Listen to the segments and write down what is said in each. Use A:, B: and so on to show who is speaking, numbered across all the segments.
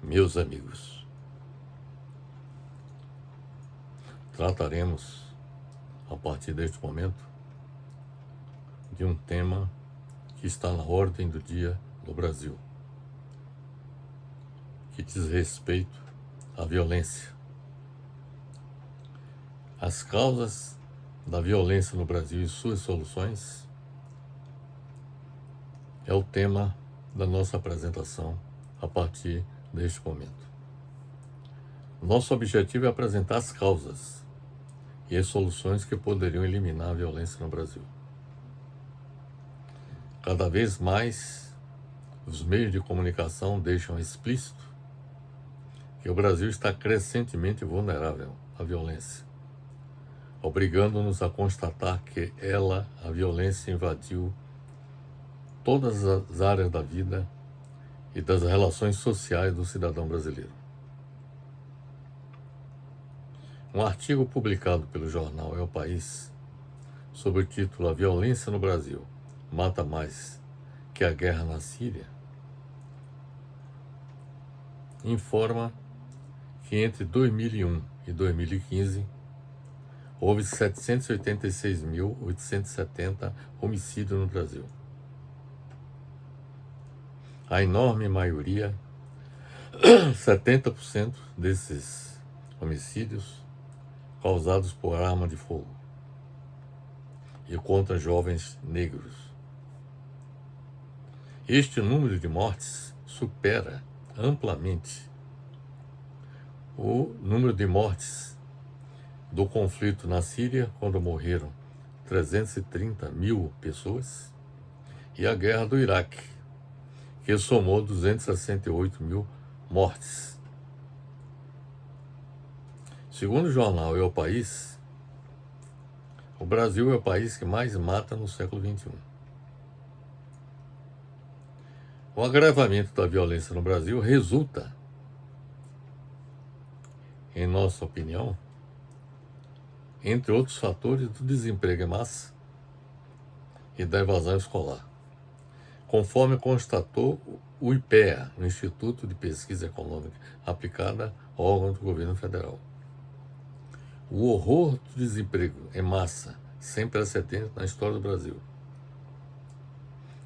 A: Meus amigos, trataremos, a partir deste momento, de um tema que está na ordem do dia no Brasil, que diz respeito à violência. As causas da violência no Brasil e suas soluções é o tema da nossa apresentação a partir deste momento. Nosso objetivo é apresentar as causas e as soluções que poderiam eliminar a violência no Brasil. Cada vez mais, os meios de comunicação deixam explícito que o Brasil está crescentemente vulnerável à violência, obrigando-nos a constatar que a violência invadiu todas as áreas da vida e das relações sociais do cidadão brasileiro. Um artigo publicado pelo jornal É o País, sob o título A Violência no Brasil mata mais que a guerra na Síria, informa que entre 2001 e 2015 houve 786.870 homicídios no Brasil. A enorme maioria, 70% desses homicídios, causados por arma de fogo e contra jovens negros. Este número de mortes supera amplamente o número de mortes do conflito na Síria, quando morreram 330 mil pessoas, e a guerra do Iraque, que somou 268 mil mortes. Segundo o jornal É o País, o Brasil é o país que mais mata no século XXI. O agravamento da violência no Brasil resulta, em nossa opinião, entre outros fatores, do desemprego em massa e da evasão escolar, conforme constatou o IPEA, o Instituto de Pesquisa Econômica Aplicada, órgão do governo federal. O horror do desemprego em massa, sem precedentes na história do Brasil,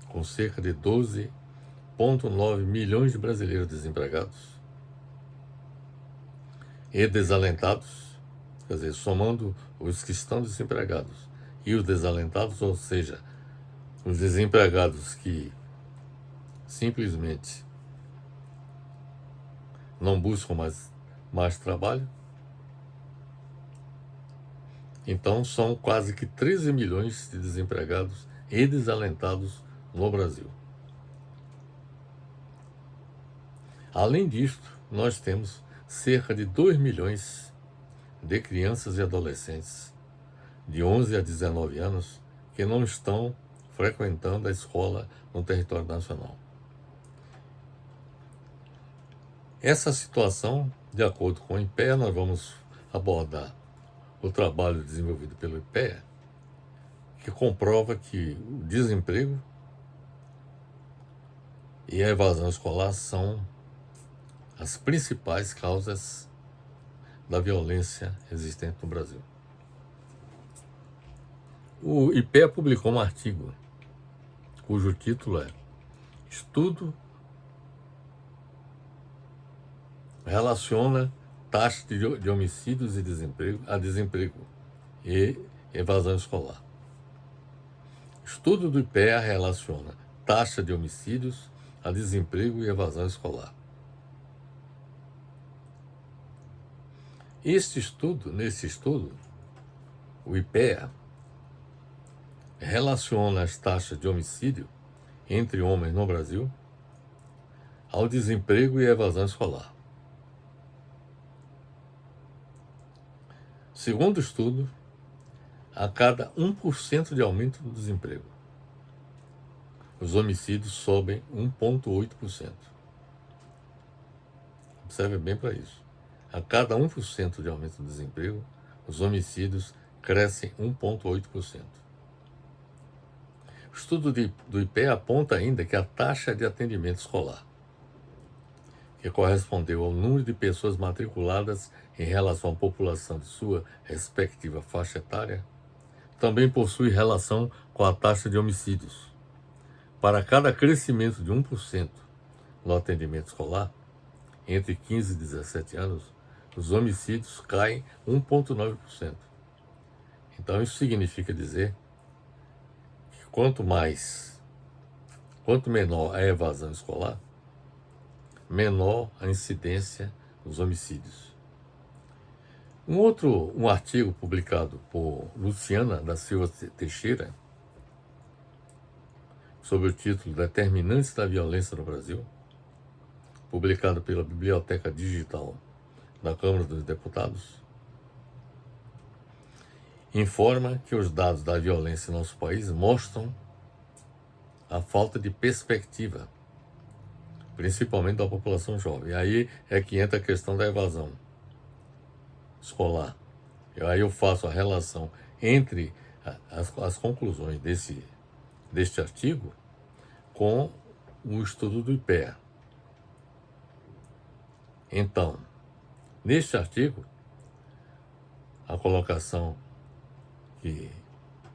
A: com cerca de 12,9 milhões de brasileiros desempregados e desalentados, quer dizer, somando os que estão desempregados e os desalentados, ou seja, os desempregados que simplesmente não buscam mais trabalho. Então, são quase que 13 milhões de desempregados e desalentados no Brasil. Além disto, nós temos cerca de 2 milhões de crianças e adolescentes de 11 a 19 anos que não estão frequentando a escola no território nacional. Essa situação, de acordo com o IPEA, nós vamos abordar o trabalho desenvolvido pelo IPEA, que comprova que o desemprego e a evasão escolar são as principais causas da violência existente no Brasil. O IPEA publicou um artigo cujo título é Estudo relaciona taxa de homicídios e desemprego a desemprego e evasão escolar. Estudo do IPEA relaciona taxa de homicídios a desemprego e evasão escolar. Nesse estudo, o IPEA relaciona as taxas de homicídio entre homens no Brasil ao desemprego e evasão escolar. Segundo o estudo, a cada 1% de aumento do desemprego, os homicídios sobem 1,8%. Observe bem para isso. A cada 1% de aumento do desemprego, os homicídios crescem 1,8%. O estudo do IPEA aponta ainda que a taxa de atendimento escolar, que correspondeu ao número de pessoas matriculadas em relação à população de sua respectiva faixa etária, também possui relação com a taxa de homicídios. Para cada crescimento de 1% no atendimento escolar, entre 15 e 17 anos, os homicídios caem 1,9%. Então isso significa dizer que quanto menor a evasão escolar, menor a incidência dos homicídios. Um artigo publicado por Luciana da Silva Teixeira, sob o título Determinantes da Violência no Brasil, publicado pela Biblioteca Digital da Câmara dos Deputados, informa que os dados da violência em nosso país mostram a falta de perspectiva, principalmente da população jovem. E aí é que entra a questão da evasão escolar. E aí eu faço a relação entre as conclusões deste artigo com o estudo do IPEA. Então, neste artigo, a colocação que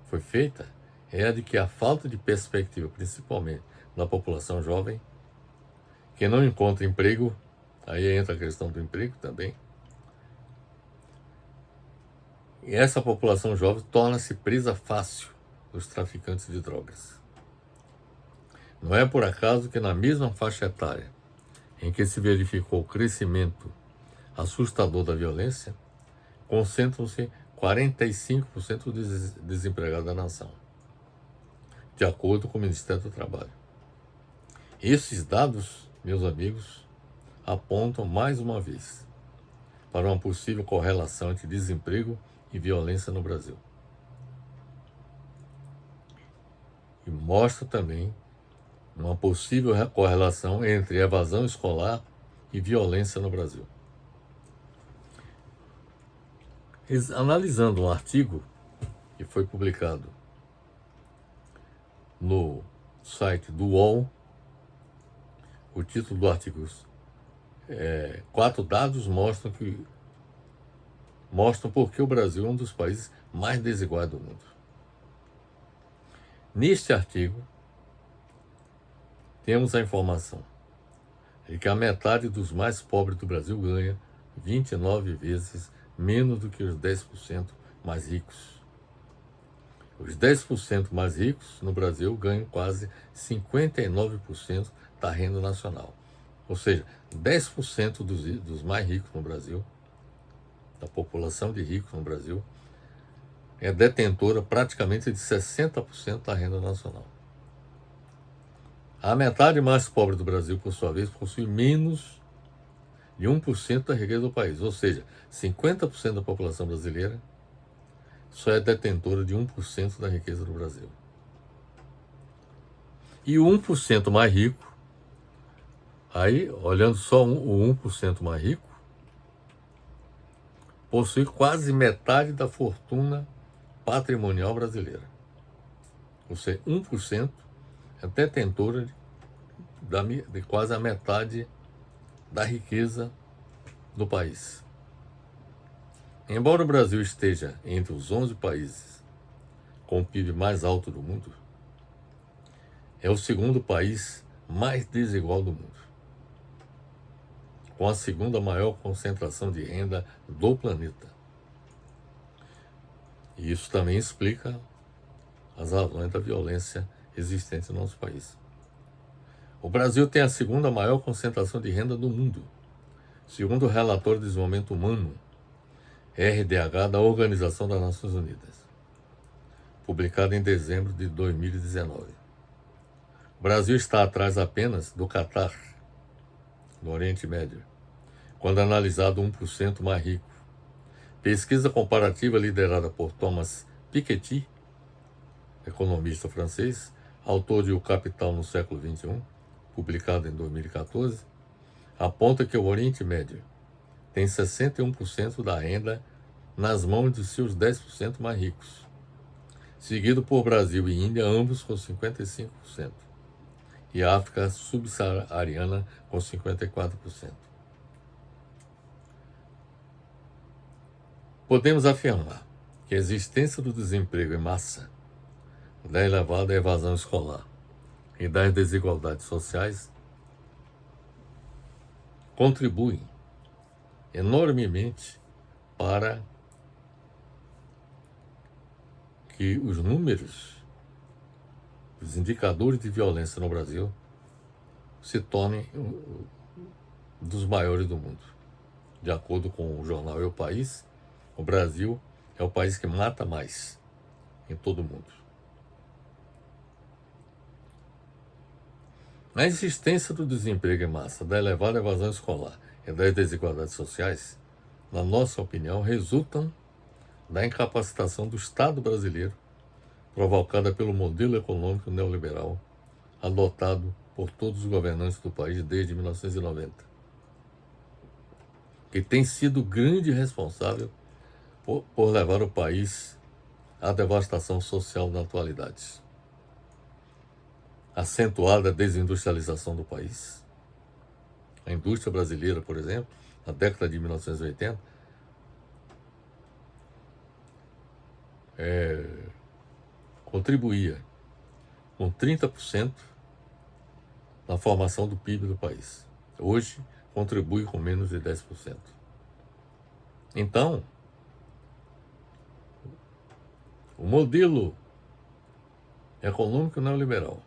A: foi feita é a de que a falta de perspectiva, principalmente na população jovem, que não encontra emprego, aí entra a questão do emprego também, e essa população jovem torna-se presa fácil dos traficantes de drogas. Não é por acaso que na mesma faixa etária em que se verificou o crescimento assustador da violência, concentram-se 45% dos desempregados da nação, de acordo com o Ministério do Trabalho. Esses dados, meus amigos, apontam mais uma vez para uma possível correlação entre desemprego e violência no Brasil. E mostra também uma possível correlação entre evasão escolar e violência no Brasil. Analisando um artigo que foi publicado no site do UOL, o título do artigo 4 dados mostram porque o Brasil é um dos países mais desiguais do mundo. Neste artigo, temos a informação de que a metade dos mais pobres do Brasil ganha 29 vezes menos do que os 10% mais ricos. Os 10% mais ricos no Brasil ganham quase 59% da renda nacional. Ou seja, 10% dos mais ricos no Brasil, da população de ricos no Brasil, é detentora praticamente de 60% da renda nacional. A metade mais pobre do Brasil, por sua vez, possui menos de 1% da riqueza do país. Ou seja, 50% da população brasileira só é detentora de 1% da riqueza do Brasil. E o 1% mais rico, aí, olhando só o 1% mais rico, possui quase metade da fortuna patrimonial brasileira. Ou seja, 1% é detentora de quase a metade da riqueza do país. Embora o Brasil esteja entre os 11 países com o PIB mais alto do mundo, é o segundo país mais desigual do mundo, com a segunda maior concentração de renda do planeta. E isso também explica as razões da violência existente no nosso país. O Brasil tem a segunda maior concentração de renda do mundo, segundo o relatório de desenvolvimento humano, RDH, da Organização das Nações Unidas, publicado em dezembro de 2019. O Brasil está atrás apenas do Catar, no Oriente Médio, quando analisado 1% mais rico. Pesquisa comparativa liderada por Thomas Piketty, economista francês, autor de O Capital no Século XXI, publicado em 2014, aponta que o Oriente Médio tem 61% da renda nas mãos de seus 10% mais ricos, seguido por Brasil e Índia, ambos com 55%. e a África subsaariana com 54%. Podemos afirmar que a existência do desemprego em massa, da elevada evasão escolar e das desigualdades sociais contribuem enormemente para que os números, os indicadores de violência no Brasil se tornem dos maiores do mundo. De acordo com o jornal O País, o Brasil é o país que mata mais em todo o mundo. A existência do desemprego em massa, da elevada evasão escolar e das desigualdades sociais, na nossa opinião, resultam da incapacitação do Estado brasileiro, provocada pelo modelo econômico neoliberal adotado por todos os governantes do país desde 1990, que tem sido grande responsável por levar o país à devastação social na atualidade. Acentuada desindustrialização do país. A indústria brasileira, por exemplo, na década de 1980, contribuía com 30% na formação do PIB do país. Hoje, contribui com menos de 10%. Então, o modelo econômico neoliberal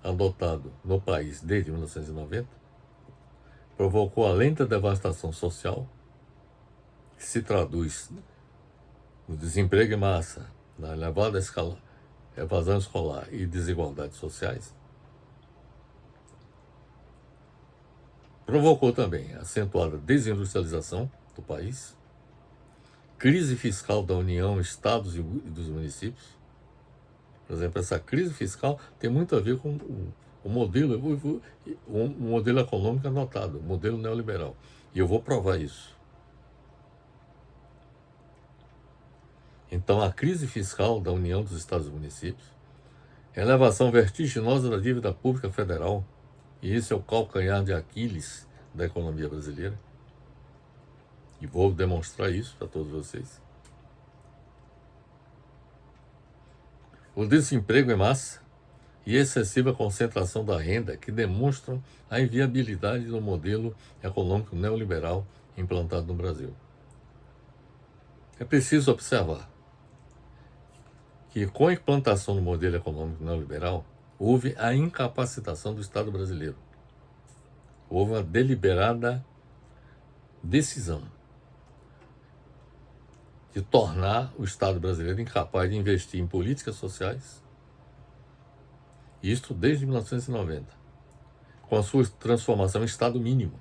A: adotado no país desde 1990 provocou a lenta devastação social, que se traduz no desemprego em massa, na elevada evasão escolar e desigualdades sociais. Provocou também a acentuada desindustrialização do país, crise fiscal da União, estados e dos municípios. Por exemplo, essa crise fiscal tem muito a ver com o modelo econômico adotado, o modelo neoliberal. E eu vou provar isso. Então, a crise fiscal da União dos Estados e Municípios, a elevação vertiginosa da dívida pública federal, e esse é o calcanhar de Aquiles da economia brasileira, e vou demonstrar isso para todos vocês. O desemprego em massa e excessiva concentração da renda, que demonstram a inviabilidade do modelo econômico neoliberal implantado no Brasil. É preciso observar que, com a implantação do modelo econômico neoliberal, houve a incapacitação do Estado brasileiro. Houve uma deliberada decisão de tornar o Estado brasileiro incapaz de investir em políticas sociais, isto desde 1990, com a sua transformação em Estado mínimo.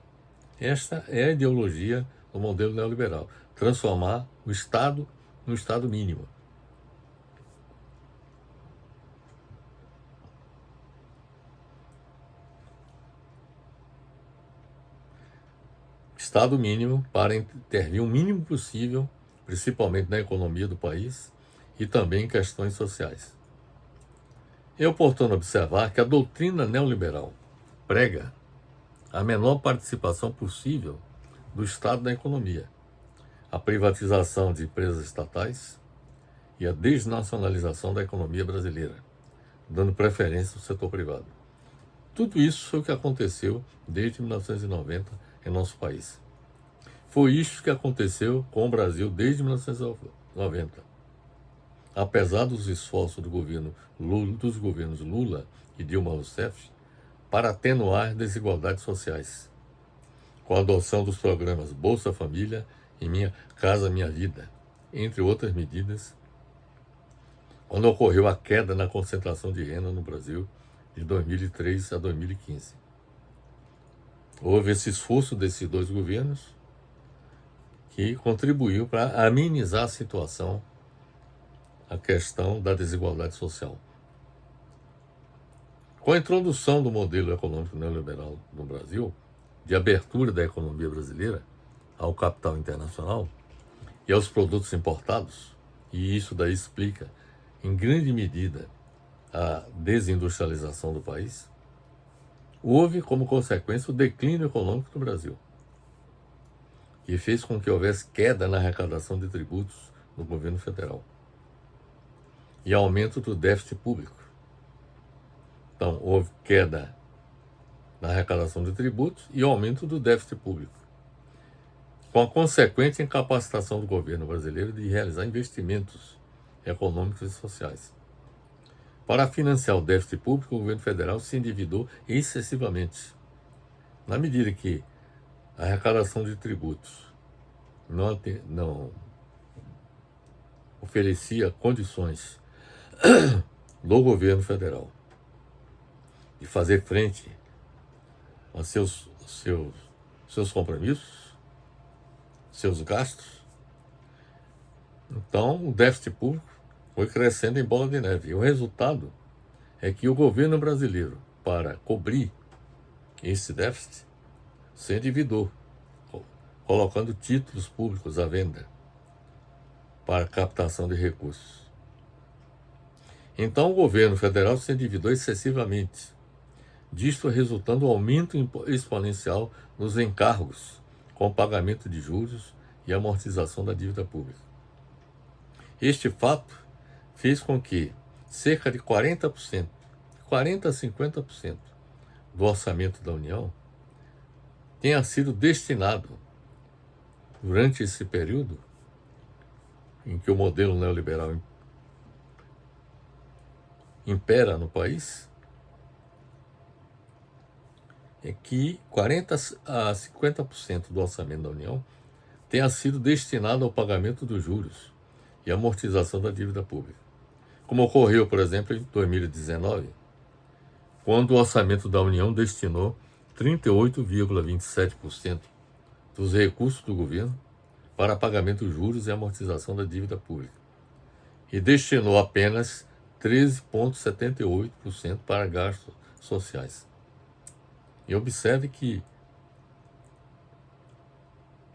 A: Esta é a ideologia do modelo neoliberal, transformar o Estado no Estado mínimo. Estado mínimo para intervir o mínimo possível, principalmente na economia do país e também em questões sociais. É oportuno observar que a doutrina neoliberal prega a menor participação possível do Estado na economia, a privatização de empresas estatais e a desnacionalização da economia brasileira, dando preferência ao setor privado. Tudo isso foi o que aconteceu desde 1990 em nosso país. Foi isso que aconteceu com o Brasil desde 1990. Apesar dos esforços do governo Lula, dos governos Lula e Dilma Rousseff para atenuar desigualdades sociais, com a adoção dos programas Bolsa Família e Minha Casa Minha Vida, entre outras medidas, quando ocorreu a queda na concentração de renda no Brasil de 2003 a 2015. Houve esse esforço desses dois governos que contribuiu para amenizar a situação, a questão da desigualdade social. Com a introdução do modelo econômico neoliberal no Brasil, de abertura da economia brasileira ao capital internacional e aos produtos importados, e isso daí explica, em grande medida, a desindustrialização do país, houve como consequência o declínio econômico do Brasil, que fez com que houvesse queda na arrecadação de tributos no governo federal e aumento do déficit público. Então, houve queda na arrecadação de tributos e aumento do déficit público, com a consequente incapacitação do governo brasileiro de realizar investimentos econômicos e sociais. Para financiar o déficit público, o governo federal se endividou excessivamente. Na medida que a arrecadação de tributos não oferecia condições do governo federal de fazer frente aos seus compromissos, seus gastos, então o déficit público foi crescendo em bola de neve. E o resultado é que o governo brasileiro, para cobrir esse déficit, se endividou, colocando títulos públicos à venda para captação de recursos. Então o governo federal se endividou excessivamente, disto resultando um aumento exponencial nos encargos, com pagamento de juros e amortização da dívida pública. Este fato fez com que cerca de 40%, 40% a 50% do orçamento da União tenha sido destinado, durante esse período em que o modelo neoliberal impera no país, é que 40% a 50% do orçamento da União tenha sido destinado ao pagamento dos juros e amortização da dívida pública. Como ocorreu, por exemplo, em 2019, quando o orçamento da União destinou 38,27% dos recursos do governo para pagamento dos juros e amortização da dívida pública, e destinou apenas 13,78% para gastos sociais. E observe que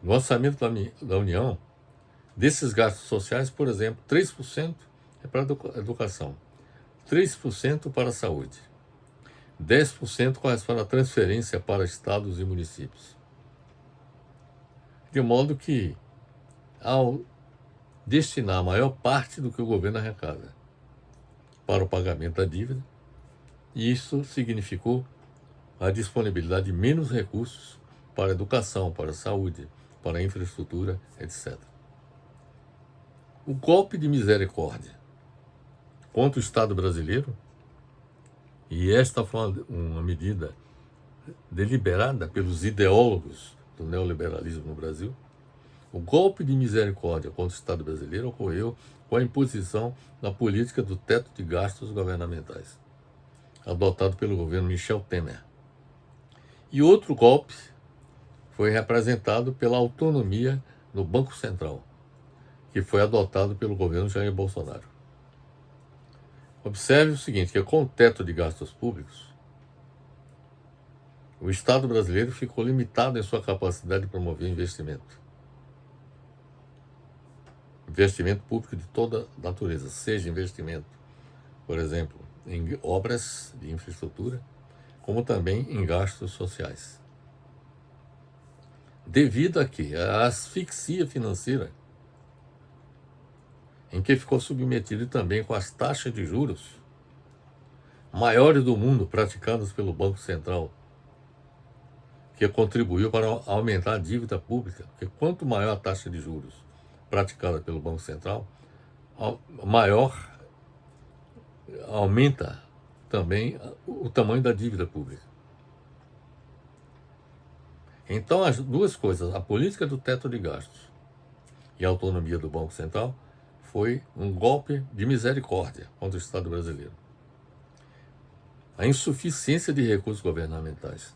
A: no orçamento da União, desses gastos sociais, por exemplo, 3% é para a educação, 3% para a saúde, 10% corresponde à transferência para estados e municípios. De modo que, ao destinar a maior parte do que o governo arrecada para o pagamento da dívida, isso significou a disponibilidade de menos recursos para a educação, para a saúde, para a infraestrutura, etc. O golpe de misericórdia contra o Estado brasileiro, e esta foi uma medida deliberada pelos ideólogos do neoliberalismo no Brasil, o golpe de misericórdia contra o Estado brasileiro ocorreu com a imposição da política do teto de gastos governamentais, adotado pelo governo Michel Temer. E outro golpe foi representado pela autonomia no Banco Central, que foi adotado pelo governo Jair Bolsonaro. Observe o seguinte, que com o teto de gastos públicos, o Estado brasileiro ficou limitado em sua capacidade de promover investimento. Investimento público de toda natureza, seja investimento, por exemplo, em obras de infraestrutura, como também em gastos sociais. Devido a quê? A asfixia financeira, em que ficou submetido também com as taxas de juros maiores do mundo praticadas pelo Banco Central, que contribuiu para aumentar a dívida pública, porque quanto maior a taxa de juros praticada pelo Banco Central, maior aumenta também o tamanho da dívida pública. Então, as duas coisas, a política do teto de gastos e a autonomia do Banco Central, foi um golpe de misericórdia contra o Estado brasileiro. A insuficiência de recursos governamentais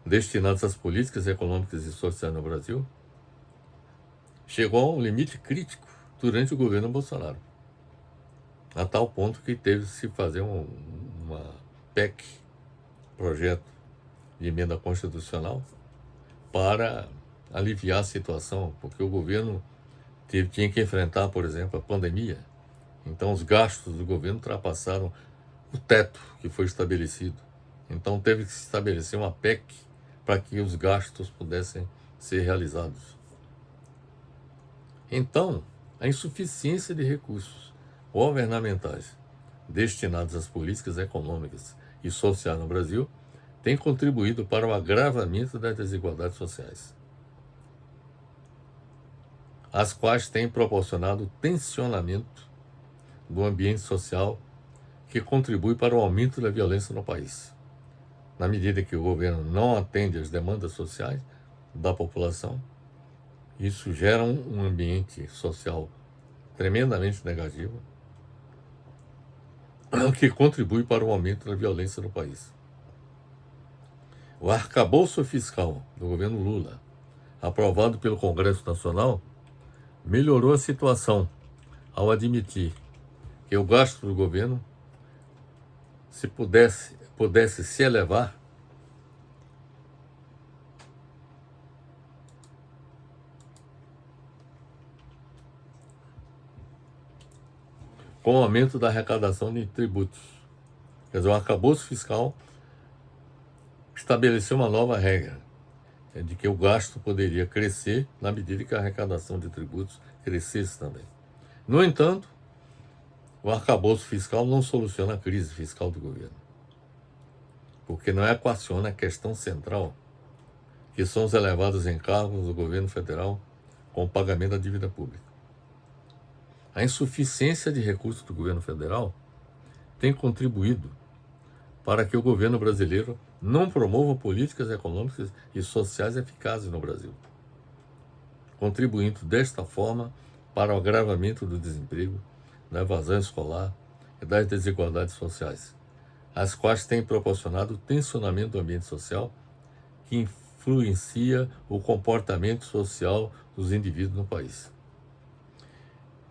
A: destinados às políticas econômicas e sociais no Brasil chegou a um limite crítico durante o governo Bolsonaro, a tal ponto que teve de se fazer uma PEC, projeto de emenda constitucional, para aliviar a situação, porque o governo tinha que enfrentar, por exemplo, a pandemia. Então os gastos do governo ultrapassaram o teto que foi estabelecido Então teve que se estabelecer uma PEC para que os gastos pudessem ser realizados. Então, a insuficiência de recursos governamentais destinados às políticas econômicas e sociais no Brasil tem contribuído para o agravamento das desigualdades sociais, as quais têm proporcionado tensionamento do ambiente social que contribui para o aumento da violência no país. Na medida que o governo não atende às demandas sociais da população, isso gera um ambiente social tremendamente negativo, que contribui para o aumento da violência no país. O arcabouço fiscal do governo Lula, aprovado pelo Congresso Nacional, melhorou a situação ao admitir que o gasto do governo pudesse se elevar com o aumento da arrecadação de tributos. Quer dizer, o arcabouço fiscal estabeleceu uma nova regra, de que o gasto poderia crescer na medida que a arrecadação de tributos crescesse também. No entanto, o arcabouço fiscal não soluciona a crise fiscal do governo, porque não equaciona a questão central, que são os elevados encargos do governo federal com o pagamento da dívida pública. A insuficiência de recursos do governo federal tem contribuído para que o governo brasileiro não promova políticas econômicas e sociais eficazes no Brasil, contribuindo desta forma para o agravamento do desemprego, da evasão escolar e das desigualdades sociais, as quais têm proporcionado o tensionamento do ambiente social que influencia o comportamento social dos indivíduos no país.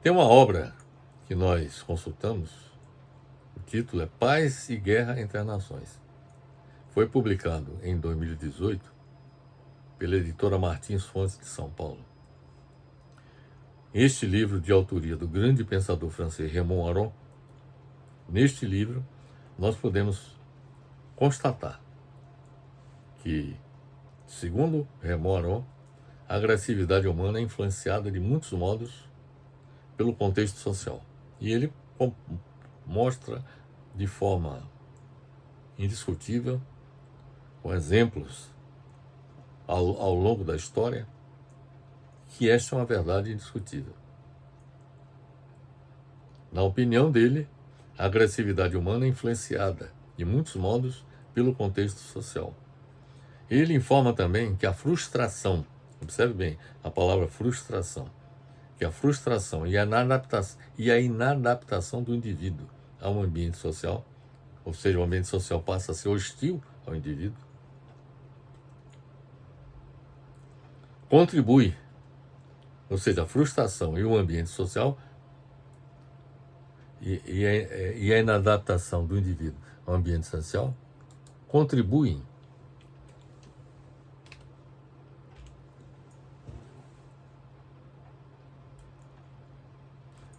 A: Tem uma obra que nós consultamos, o título é Paz e Guerra entre as Nações. Foi publicado em 2018 pela editora Martins Fontes de São Paulo. Este livro, de autoria do grande pensador francês Raymond Aron, neste livro nós podemos constatar que, segundo Raymond Aron, a agressividade humana é influenciada de muitos modos pelo contexto social. E ele mostra de forma indiscutível, com exemplos ao longo da história, que esta é uma verdade indiscutível. Na opinião dele, a agressividade humana é influenciada, de muitos modos, pelo contexto social. Ele informa também que a frustração, observe bem a palavra frustração, que a frustração e a inadaptação do indivíduo a um ambiente social, ou seja, o ambiente social passa a ser hostil ao indivíduo, contribui, ou seja, a frustração e o ambiente social e a inadaptação do indivíduo ao ambiente social contribuem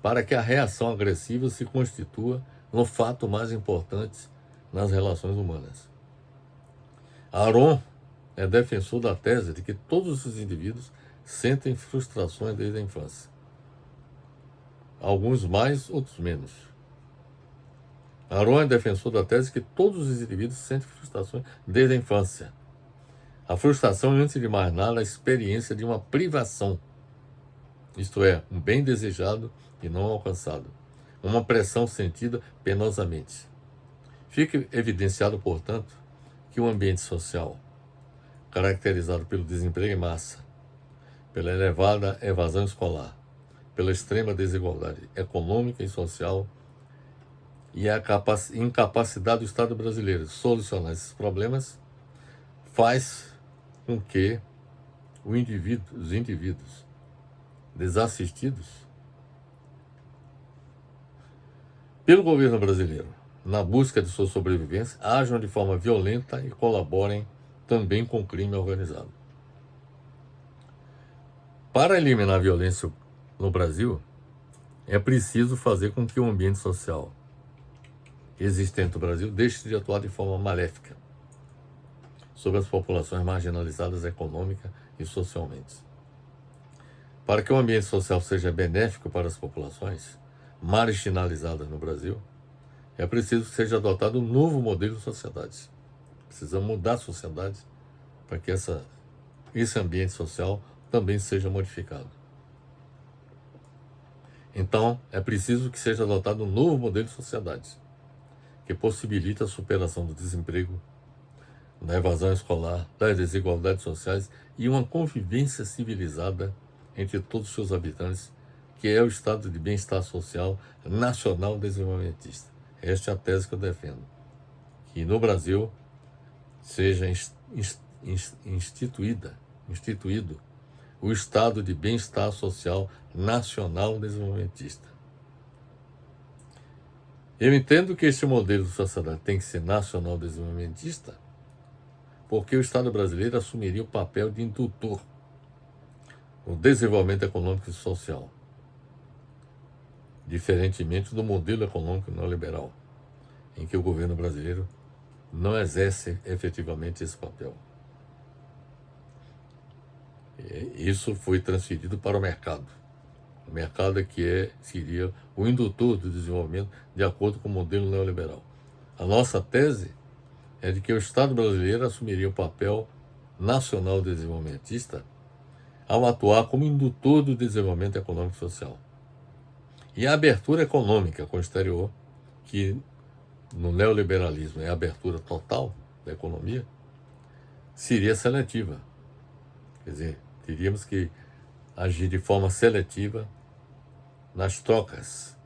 A: para que a reação agressiva se constitua no fato mais importante nas relações humanas. Aron é defensor da tese de que todos os indivíduos sentem frustrações desde a infância. Alguns mais, outros menos. Aron é defensor da tese que todos os indivíduos sentem frustrações desde a infância. A frustração é, antes de mais nada, a experiência de uma privação, isto é, um bem desejado e não alcançado, uma pressão sentida penosamente. Fica evidenciado, portanto, que o ambiente social, caracterizado pelo desemprego em massa, pela elevada evasão escolar, pela extrema desigualdade econômica e social e a incapacidade do Estado brasileiro de solucionar esses problemas, faz com que os indivíduos desassistidos pelo governo brasileiro na busca de sua sobrevivência ajam de forma violenta e colaborem também com o crime organizado. Para eliminar a violência no Brasil, é preciso fazer com que o ambiente social existente no Brasil deixe de atuar de forma maléfica, sobre as populações marginalizadas econômica e socialmente. Para que o ambiente social seja benéfico para as populações marginalizadas no Brasil, é preciso que seja adotado um novo modelo de sociedade. Precisamos mudar a sociedade para que esse ambiente social também seja modificado. Então, é preciso que seja adotado um novo modelo de sociedade, que possibilite a superação do desemprego, da evasão escolar, das desigualdades sociais e uma convivência civilizada entre todos os seus habitantes, que é o estado de bem-estar social nacional desenvolvimentista. Esta é a tese que eu defendo. Que no Brasil seja instituído o estado de bem-estar social nacional desenvolvimentista. Eu entendo que este modelo de sociedade tem que ser nacional desenvolvimentista, porque o Estado brasileiro assumiria o papel de indutor no desenvolvimento econômico e social, diferentemente do modelo econômico neoliberal, em que o governo brasileiro não exerce efetivamente esse papel. Isso foi transferido para o mercado. O mercado é que seria o indutor do desenvolvimento de acordo com o modelo neoliberal. A nossa tese é de que o Estado brasileiro assumiria o papel nacional desenvolvimentista ao atuar como indutor do desenvolvimento econômico e social. E a abertura econômica com o exterior, que no neoliberalismo é a abertura total da economia, seria seletiva. Quer dizer, teríamos que agir de forma seletiva nas trocas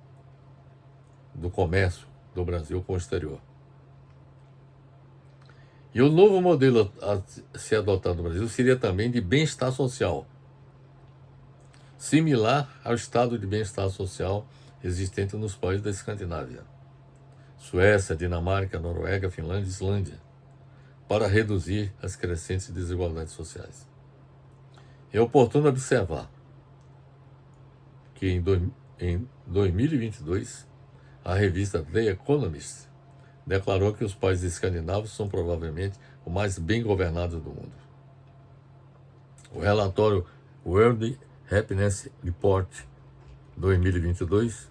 A: do comércio do Brasil com o exterior. E o novo modelo a ser adotado no Brasil seria também de bem-estar social, similar ao estado de bem-estar social existente nos países da Escandinávia, Suécia, Dinamarca, Noruega, Finlândia e Islândia, para reduzir as crescentes desigualdades sociais. É oportuno observar que em 2022, a revista The Economist declarou que os países escandinavos são provavelmente o mais bem governados do mundo. O relatório World Happiness Report 2022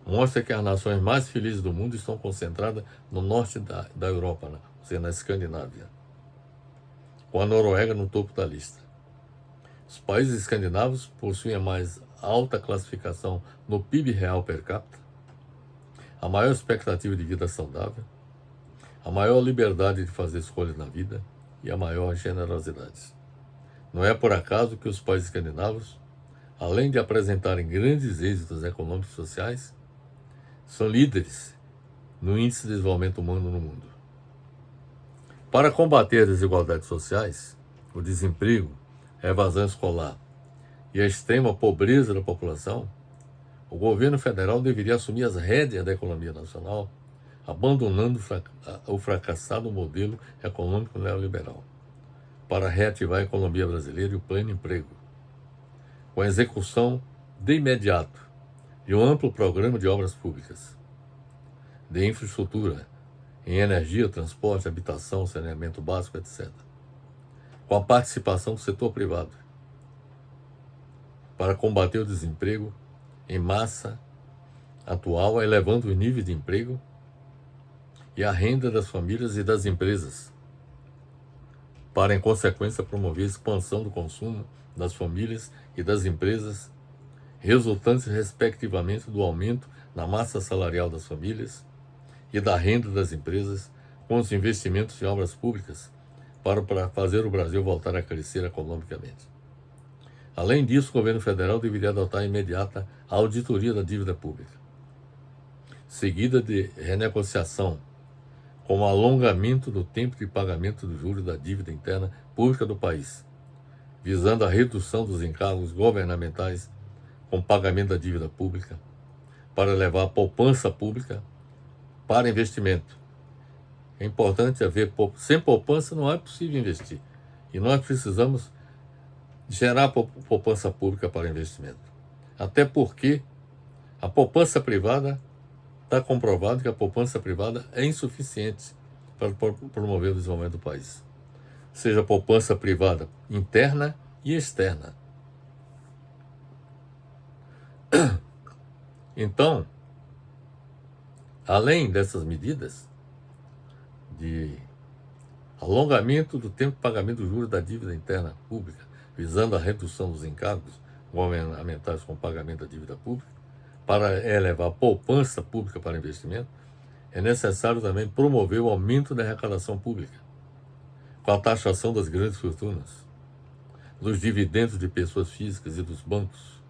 A: mostra que as nações mais felizes do mundo estão concentradas no norte da Europa, ou seja, na Escandinávia, com a Noruega no topo da lista. Os países escandinavos possuem a mais alta classificação no PIB real per capita, a maior expectativa de vida saudável, a maior liberdade de fazer escolhas na vida e a maior generosidade. Não é por acaso que os países escandinavos, além de apresentarem grandes êxitos econômicos e sociais, são líderes no índice de desenvolvimento humano no mundo. Para combater as desigualdades sociais, o desemprego, a evasão escolar e a extrema pobreza da população, o governo federal deveria assumir as rédeas da economia nacional, abandonando o fracassado modelo econômico neoliberal, para reativar a economia brasileira e o pleno emprego, com a execução de imediato de um amplo programa de obras públicas, de infraestrutura, em energia, transporte, habitação, saneamento básico, etc., com a participação do setor privado, para combater o desemprego em massa atual, elevando o nível de emprego e a renda das famílias e das empresas, para, em consequência, promover a expansão do consumo das famílias e das empresas, resultantes, respectivamente, do aumento na massa salarial das famílias e da renda das empresas, com os investimentos em obras públicas, para fazer o Brasil voltar a crescer economicamente. Além disso, o governo federal deveria adotar imediata a auditoria da dívida pública, seguida de renegociação, com o alongamento do tempo de pagamento dos juros da dívida interna pública do país, visando a redução dos encargos governamentais com pagamento da dívida pública, para levar a poupança pública para investimento. É importante haver sem poupança não é possível investir. E nós precisamos gerar poupança pública para investimento. Até porque a poupança privada, está comprovado que a poupança privada é insuficiente para promover o desenvolvimento do país. seja poupança privada interna e externa. Então, além dessas medidas de alongamento do tempo de pagamento dos juros da dívida interna pública, visando a redução dos encargos governamentais com o pagamento da dívida pública, para elevar a poupança pública para investimento, é necessário também promover o aumento da arrecadação pública, com a taxação das grandes fortunas, dos dividendos de pessoas físicas e dos bancos,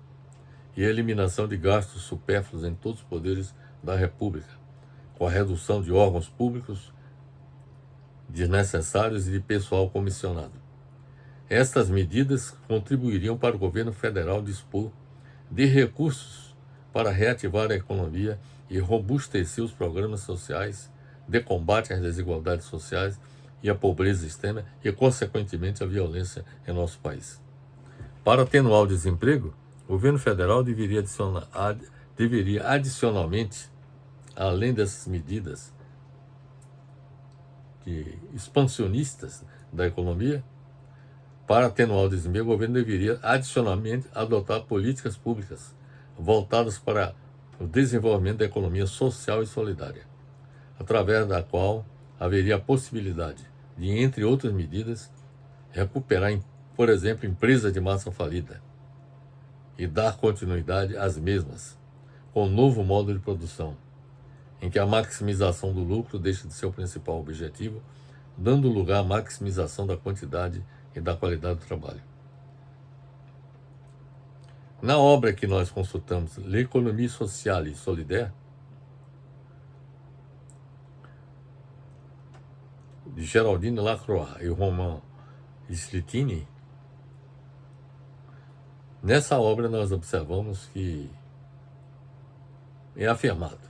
A: e a eliminação de gastos supérfluos em todos os poderes da República, com a redução de órgãos públicos desnecessários e de pessoal comissionado. Estas medidas contribuiriam para o governo federal dispor de recursos para reativar a economia e robustecer os programas sociais de combate às desigualdades sociais e à pobreza extrema e, consequentemente, à violência em nosso país. Para atenuar o desemprego, o governo federal deveria adicionalmente, além dessas medidas expansionistas da economia, para atenuar o desemprego, o governo deveria adicionalmente adotar políticas públicas voltadas para o desenvolvimento da economia social e solidária, através da qual haveria a possibilidade de, entre outras medidas, recuperar, por exemplo, empresas de massa falida e dar continuidade às mesmas, com um novo modo de produção, em que a maximização do lucro deixa de ser o principal objetivo, dando lugar à maximização da quantidade e da qualidade do trabalho. Na obra que nós consultamos, L'Économie sociale et solidaire, de Géraldine Lacroix e Romain Slittini, nessa obra nós observamos que é afirmado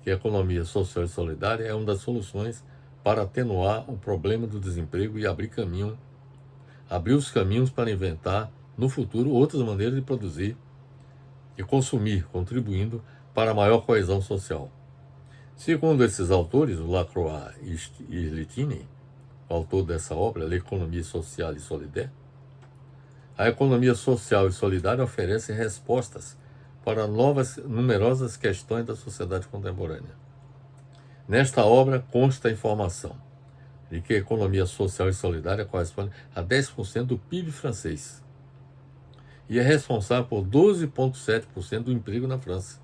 A: que a economia social e solidária é uma das soluções para atenuar o problema do desemprego e abrir os caminhos para inventar no futuro outras maneiras de produzir e consumir, contribuindo para a maior coesão social. Segundo esses autores, o Lacroix e Slittini, autor dessa obra, L'Économie sociale et solidaire, a economia social e solidária oferece respostas para numerosas questões da sociedade contemporânea. Nesta obra consta a informação de que a economia social e solidária corresponde a 10% do PIB francês e é responsável por 12,7% do emprego na França.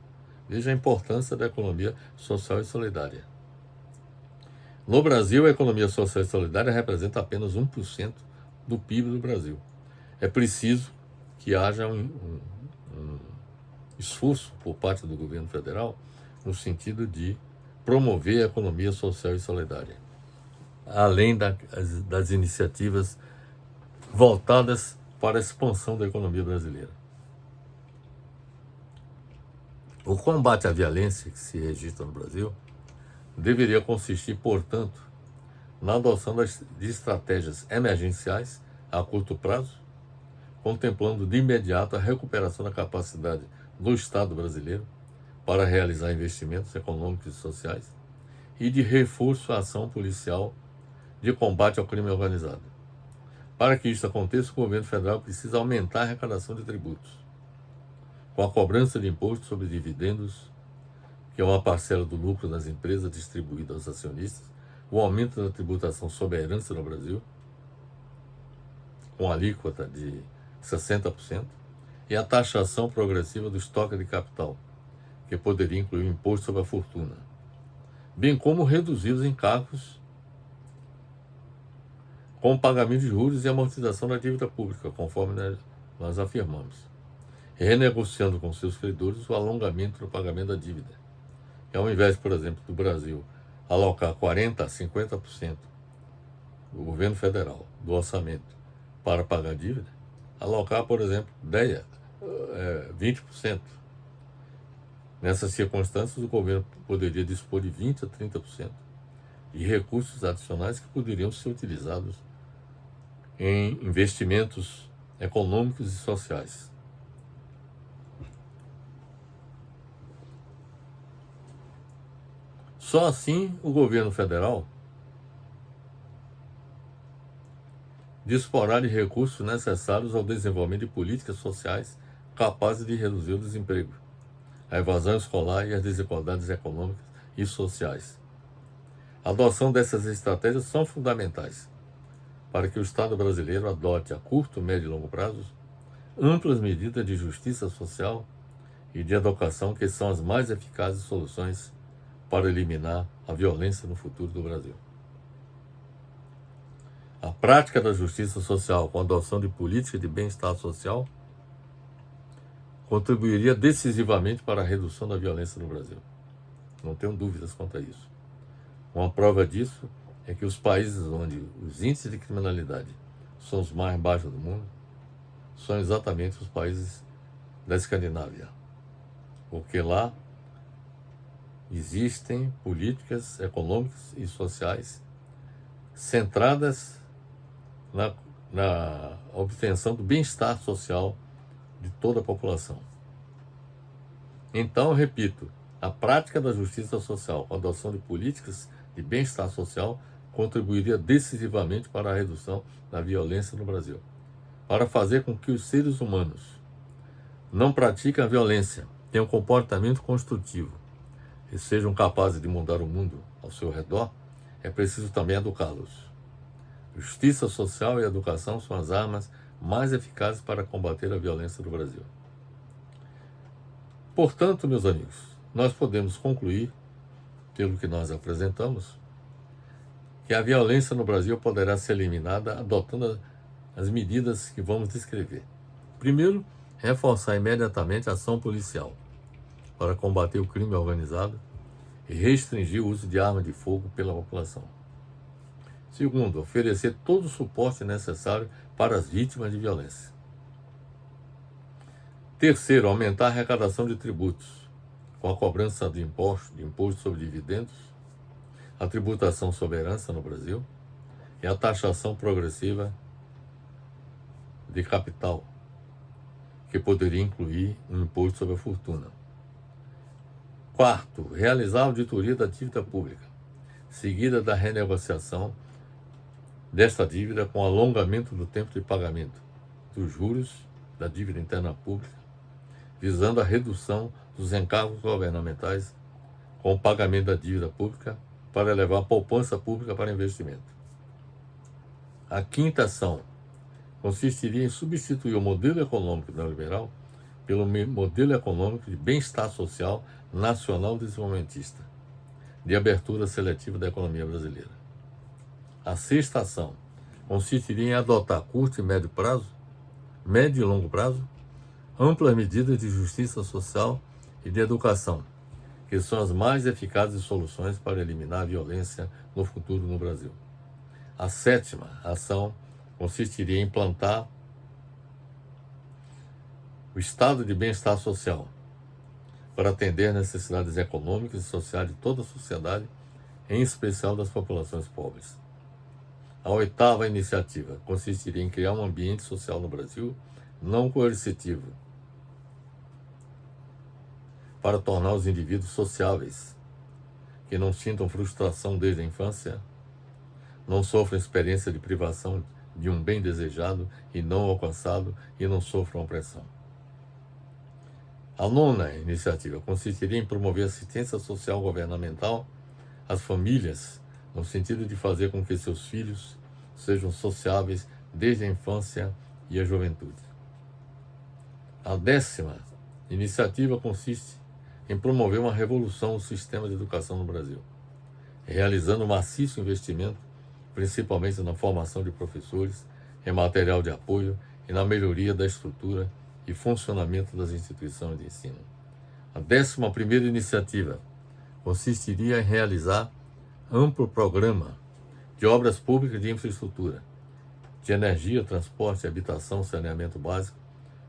A: Veja a importância da economia social e solidária. No Brasil, a economia social e solidária representa apenas 1% do PIB do Brasil. É preciso que haja um esforço por parte do governo federal no sentido de promover a economia social e solidária, além das iniciativas voltadas para a expansão da economia brasileira. O combate à violência que se registra no Brasil deveria consistir, portanto, na adoção de estratégias emergenciais a curto prazo, contemplando de imediato a recuperação da capacidade do Estado brasileiro para realizar investimentos econômicos e sociais e de reforço à ação policial de combate ao crime organizado. Para que isso aconteça, o governo federal precisa aumentar a arrecadação de tributos, com a cobrança de imposto sobre dividendos, que é uma parcela do lucro das empresas distribuída aos acionistas, o aumento da tributação sobre a herança no Brasil, com alíquota de 60%, e a taxação progressiva do estoque de capital, que poderia incluir o imposto sobre a fortuna, bem como reduzir os encargos com o pagamento de juros e amortização da dívida pública, conforme nós afirmamos, renegociando com seus credores o alongamento do pagamento da dívida. E ao invés, por exemplo, do Brasil alocar 40% a 50% do governo federal do orçamento para pagar a dívida, alocar, por exemplo, 20%. Nessas circunstâncias, o governo poderia dispor de 20% a 30% de recursos adicionais que poderiam ser utilizados em investimentos econômicos e sociais. Só assim o governo federal disporá de recursos necessários ao desenvolvimento de políticas sociais capazes de reduzir o desemprego, a evasão escolar e as desigualdades econômicas e sociais. A adoção dessas estratégias são fundamentais para que o Estado brasileiro adote a curto, médio e longo prazo amplas medidas de justiça social e de educação que são as mais eficazes soluções para eliminar a violência no futuro do Brasil. A prática da justiça social com a adoção de políticas de bem-estar social contribuiria decisivamente para a redução da violência no Brasil. Não tenho dúvidas quanto a isso. Uma prova disso é que os países onde os índices de criminalidade são os mais baixos do mundo são exatamente os países da Escandinávia, porque lá existem políticas econômicas e sociais centradas na obtenção do bem-estar social de toda a população. Então, repito, a prática da justiça social com a adoção de políticas de bem-estar social contribuiria decisivamente para a redução da violência no Brasil, para fazer com que os seres humanos não pratiquem a violência, tenham um comportamento construtivo e sejam capazes de mudar o mundo ao seu redor. É preciso também educá-los. Justiça social e educação são as armas mais eficazes para combater a violência no Brasil. Portanto, meus amigos, nós podemos concluir, pelo que nós apresentamos, que a violência no Brasil poderá ser eliminada adotando as medidas que vamos descrever. Primeiro, reforçar imediatamente a ação policial para combater o crime organizado e restringir o uso de armas de fogo pela população. Segundo, oferecer todo o suporte necessário para as vítimas de violência. Terceiro, aumentar a arrecadação de tributos, com a cobrança de imposto sobre dividendos, a tributação sobre herança no Brasil e a taxação progressiva de capital, que poderia incluir um imposto sobre a fortuna. Quarto, realizar a auditoria da dívida pública, seguida da renegociação desta dívida com alongamento do tempo de pagamento dos juros da dívida interna pública, visando a redução dos encargos governamentais com o pagamento da dívida pública para levar a poupança pública para investimento. A quinta ação consistiria em substituir o modelo econômico neoliberal pelo modelo econômico de bem-estar social nacional desenvolvimentista, de abertura seletiva da economia brasileira. A sexta ação consistiria em adotar a curto e médio e longo prazo, amplas medidas de justiça social e de educação, que são as mais eficazes soluções para eliminar a violência no futuro no Brasil. A sétima ação consistiria em implantar o estado de bem-estar social para atender às necessidades econômicas e sociais de toda a sociedade, em especial das populações pobres. A oitava iniciativa consistiria em criar um ambiente social no Brasil não coercitivo, para tornar os indivíduos sociáveis, que não sintam frustração desde a infância, não sofram experiência de privação de um bem desejado e não alcançado e não sofram opressão. A nona iniciativa consistiria em promover assistência social governamental às famílias, no sentido de fazer com que seus filhos sejam sociáveis desde a infância e a juventude. A décima iniciativa consiste em promover uma revolução no sistema de educação no Brasil, realizando um maciço investimento, principalmente na formação de professores, em material de apoio e na melhoria da estrutura e funcionamento das instituições de ensino. A 11ª iniciativa consistiria em realizar amplo programa de obras públicas de infraestrutura, de energia, transporte, habitação, saneamento básico,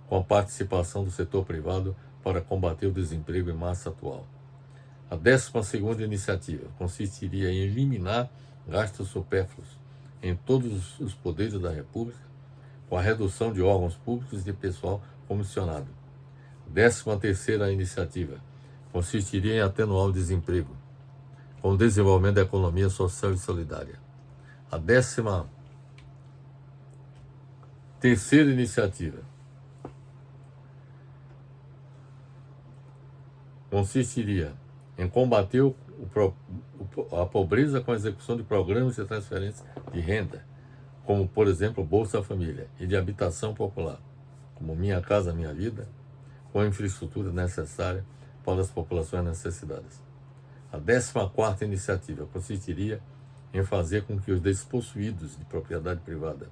A: com a participação do setor privado para combater o desemprego em massa atual. A 12ª iniciativa consistiria em eliminar gastos supérfluos em todos os poderes da República, com a redução de órgãos públicos e de pessoal comissionado. A 13ª iniciativa consistiria em atenuar o desemprego, com o desenvolvimento da economia social e solidária. A 14ª Terceira iniciativa consistiria em combater a pobreza com a execução de programas de transferência de renda, como, por exemplo, Bolsa Família, e de habitação popular, como Minha Casa Minha Vida, com a infraestrutura necessária para as populações necessitadas. A 14ª iniciativa consistiria em fazer com que os despossuídos de propriedade privada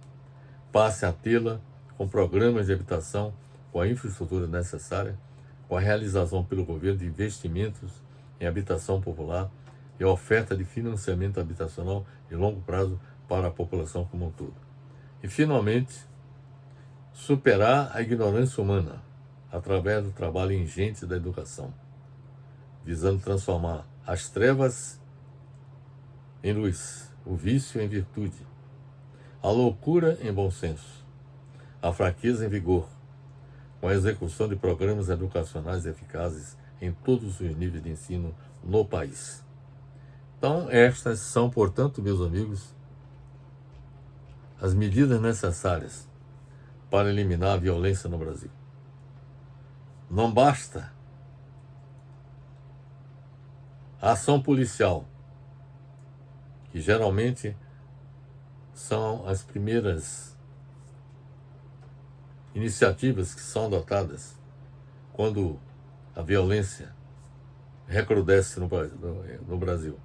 A: passem a tê-la com programas de habitação, com a infraestrutura necessária, com a realização pelo governo de investimentos em habitação popular e a oferta de financiamento habitacional de longo prazo para a população como um todo. E, finalmente, superar a ignorância humana através do trabalho ingente da educação, visando transformar as trevas em luz, o vício em virtude, a loucura em bom senso, a fraqueza em vigor, com a execução de programas educacionais eficazes em todos os níveis de ensino no país. Então, estas são, portanto, meus amigos, as medidas necessárias para eliminar a violência no Brasil. Não basta a ação policial, que geralmente são as primeiras iniciativas que são adotadas quando a violência recrudesce no Brasil.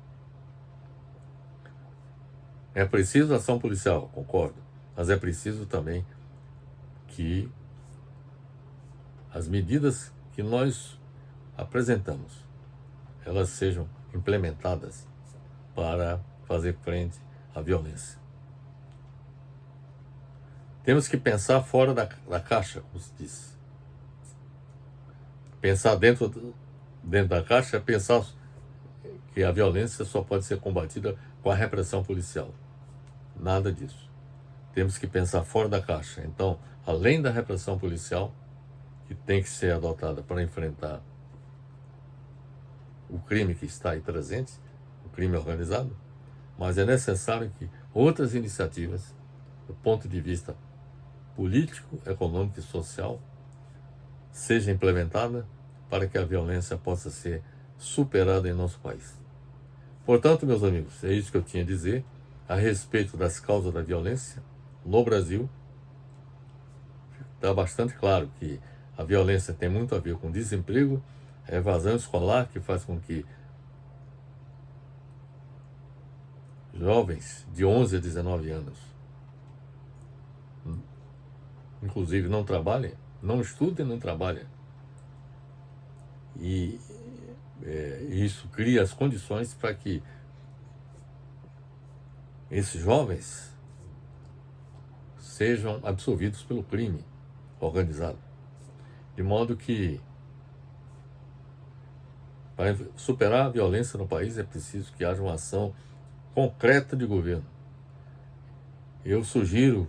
A: É preciso ação policial, concordo, mas é preciso também que as medidas que nós apresentamos, elas sejam implementadas para fazer frente à violência. Temos que pensar fora da caixa, como se diz. Pensar dentro da caixa é pensar que a violência só pode ser combatida com a repressão policial. Nada disso. Temos que pensar fora da caixa. Então, além da repressão policial, que tem que ser adotada para enfrentar o crime que está aí presente, o crime organizado, mas é necessário que outras iniciativas, do ponto de vista político, econômico e social, seja implementada para que a violência possa ser superada em nosso país. Portanto, meus amigos, é isso que eu tinha a dizer a respeito das causas da violência no Brasil. Está bastante claro que a violência tem muito a ver com desemprego, a evasão escolar, que faz com que jovens de 11 a 19 anos, inclusive, não trabalhem, não estudem, não trabalhem. E isso cria as condições para que esses jovens sejam absorvidos pelo crime organizado. De modo que, para superar a violência no país, é preciso que haja uma ação concreta de governo. Eu sugiro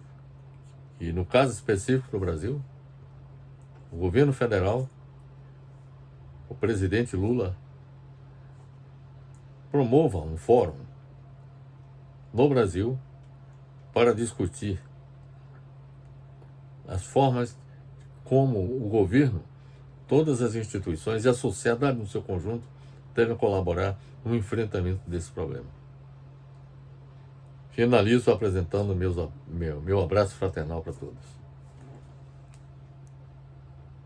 A: que, no caso específico do Brasil, o governo federal, o presidente Lula, promova um fórum no Brasil para discutir as formas como o governo, todas as instituições e a sociedade no seu conjunto devem colaborar no enfrentamento desse problema. Finalizo apresentando meu abraço fraternal para todos.